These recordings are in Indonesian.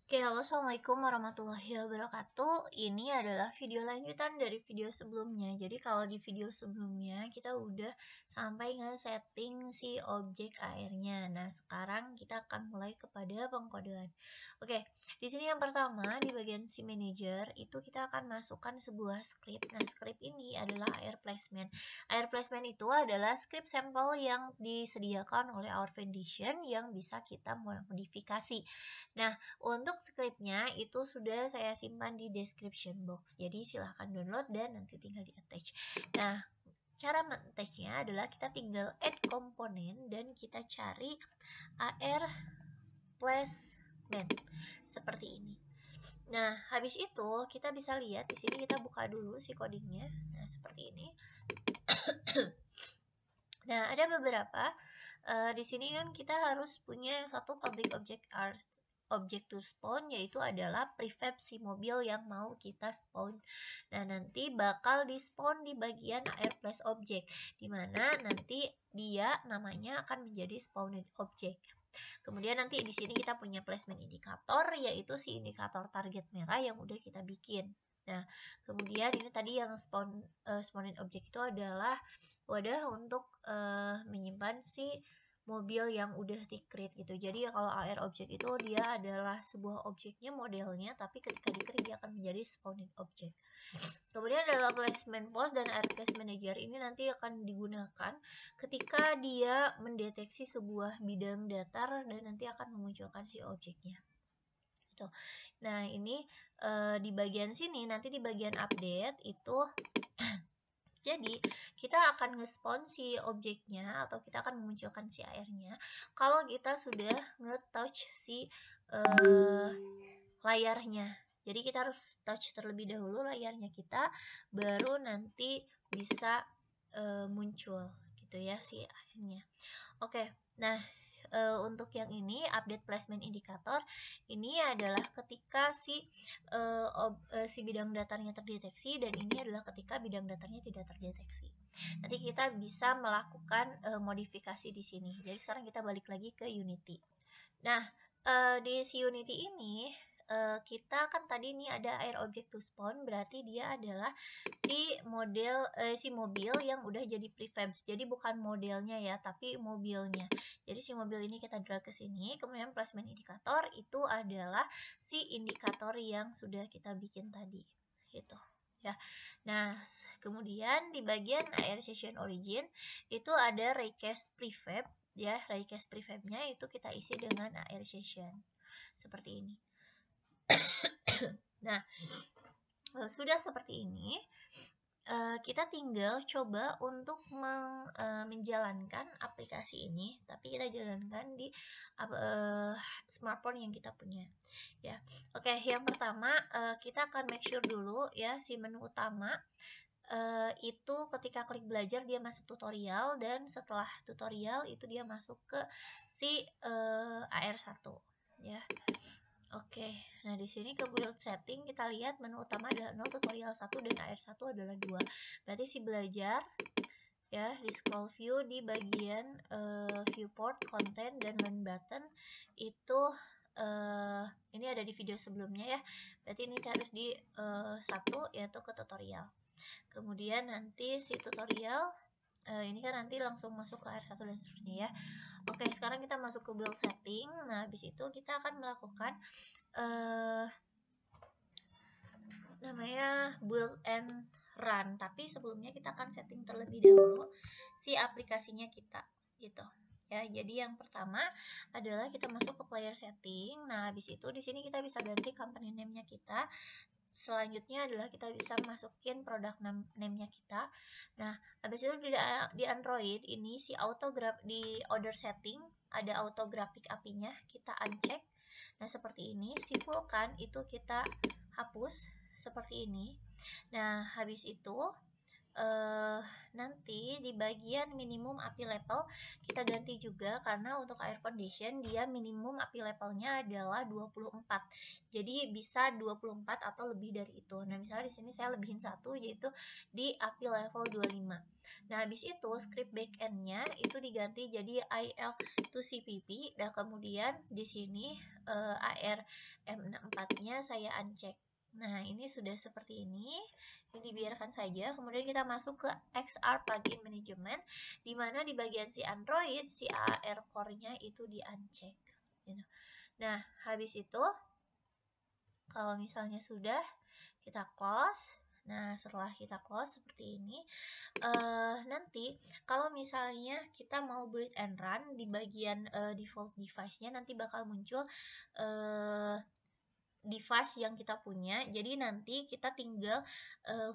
Oke, halo, assalamualaikum warahmatullahi wabarakatuh. Ini adalah video lanjutan dari video sebelumnya. Jadi kalau di video sebelumnya kita udah sampai nge-setting si objek AR-nya. Nah, sekarang kita akan mulai kepada pengkodean. Oke, di sini yang pertama di bagian si manager itu kita akan masukkan sebuah script. Nah, script ini adalah AR placement. AR placement itu adalah script sampel yang disediakan oleh Our Foundation yang bisa kita modifikasi. Nah, untuk scriptnya itu sudah saya simpan di description box. Jadi silahkan download dan nanti tinggal di attach. Nah, cara men-attachnya adalah kita tinggal add komponen dan kita cari AR placement seperti ini. Nah, habis itu kita bisa lihat di sini, kita buka dulu si codingnya. Nah, seperti ini. Nah, ada beberapa. Di sini kan kita harus punya satu public object to spawn, yaitu adalah prefab si mobil yang mau kita spawn. Nah, nanti bakal di spawn di bagian AR place object, dimana nanti dia namanya akan menjadi spawned object. Kemudian nanti di sini kita punya placement indikator, yaitu si indikator target merah yang udah kita bikin. Nah, kemudian ini tadi yang spawned object itu adalah wadah untuk menyimpan si mobil yang udah di-create gitu. Jadi kalau AR object itu dia adalah sebuah objeknya, modelnya, tapi ketika di-create dia akan menjadi spawned object. Kemudian adalah placement post dan AR place manager ini nanti akan digunakan ketika dia mendeteksi sebuah bidang datar dan nanti akan memunculkan si objeknya. Gitu. Nah, ini di bagian sini nanti di bagian update itu jadi kita akan nge-spawn si objeknya atau kita akan memunculkan si AR-nya kalau kita sudah nge-touch si layarnya. Jadi kita harus touch terlebih dahulu layarnya kita, baru nanti bisa muncul gitu ya si AR-nya. Oke, nah untuk yang ini update placement indicator ini adalah ketika si bidang datarnya terdeteksi, dan ini adalah ketika bidang datarnya tidak terdeteksi. Nanti kita bisa melakukan modifikasi di sini. Jadi sekarang kita balik lagi ke Unity. Nah, di si Unity ini kita kan tadi nih ada AR object to spawn, berarti dia adalah si mobil yang udah jadi prefabs. Jadi bukan modelnya ya, tapi mobilnya. Jadi si mobil ini kita drag ke sini, kemudian placement indikator itu adalah si indikator yang sudah kita bikin tadi. Gitu ya. Nah, kemudian di bagian AR session origin itu ada raycast prefab ya. Raycast prefabnya itu kita isi dengan AR session seperti ini. Nah, sudah seperti ini, kita tinggal coba untuk menjalankan aplikasi ini, tapi kita jalankan di smartphone yang kita punya ya. Oke, yang pertama kita akan make sure dulu ya si menu utama itu ketika klik belajar dia masuk tutorial, dan setelah tutorial itu dia masuk ke si AR1 ya. Oke, nah di sini ke build setting kita lihat menu utama adalah 0, tutorial 1, dan AR1 adalah 2. Berarti si belajar ya, di scroll view di bagian viewport, content, dan learn button itu ini ada di video sebelumnya ya. Berarti ini harus di 1, yaitu ke tutorial. Kemudian nanti si tutorial ini kan nanti langsung masuk ke AR1 dan seterusnya ya. Oke, sekarang kita masuk ke build setting. Nah, habis itu kita akan melakukan namanya build and run, tapi sebelumnya kita akan setting terlebih dahulu si aplikasinya kita gitu ya. Jadi yang pertama adalah kita masuk ke player setting. Nah, habis itu di sini kita bisa ganti company name-nya kita. Selanjutnya adalah kita bisa masukin produk name-nya kita. Nah, habis itu di Android ini si di order setting ada auto graphic API-nya kita uncheck. Nah, seperti ini. Si Vulkan itu kita hapus seperti ini. Nah, habis itu nanti di bagian minimum API level kita ganti juga, karena untuk air condition dia minimum API levelnya adalah 24. Jadi bisa 24 atau lebih dari itu. Nah, misalnya di sini saya lebihin 1, yaitu di API level 25. Nah, habis itu script backend-nya itu diganti jadi IL2CPP, dan kemudian di sini ARM64-nya saya uncheck. Nah, ini sudah seperti ini dibiarkan saja. Kemudian kita masuk ke XR plugin management, di mana di bagian si Android, si AR core-nya itu di uncheck gitu. Nah, habis itu kalau misalnya sudah, kita close. Nah, setelah kita close seperti ini, nanti kalau misalnya kita mau build and run di bagian default device-nya, nanti bakal muncul device yang kita punya. Jadi nanti kita tinggal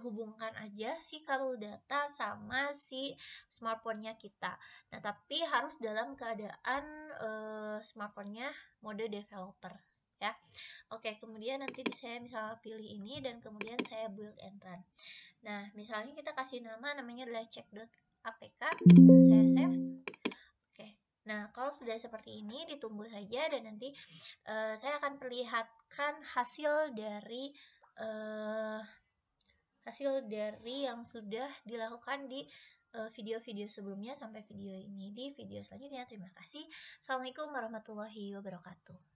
hubungkan aja si kabel data sama si smartphone-nya kita. Nah, tapi harus dalam keadaan smartphone-nya mode developer ya. Oke, kemudian nanti saya misalnya pilih ini dan kemudian saya build and run. Nah, misalnya kita kasih namanya adalah check.apk. Saya save. Oke. Nah, kalau sudah seperti ini, ditunggu saja dan nanti saya akan perlihatkan hasil dari yang sudah dilakukan di video-video sebelumnya sampai video ini di video selanjutnya. Terima kasih. Assalamualaikum warahmatullahi wabarakatuh.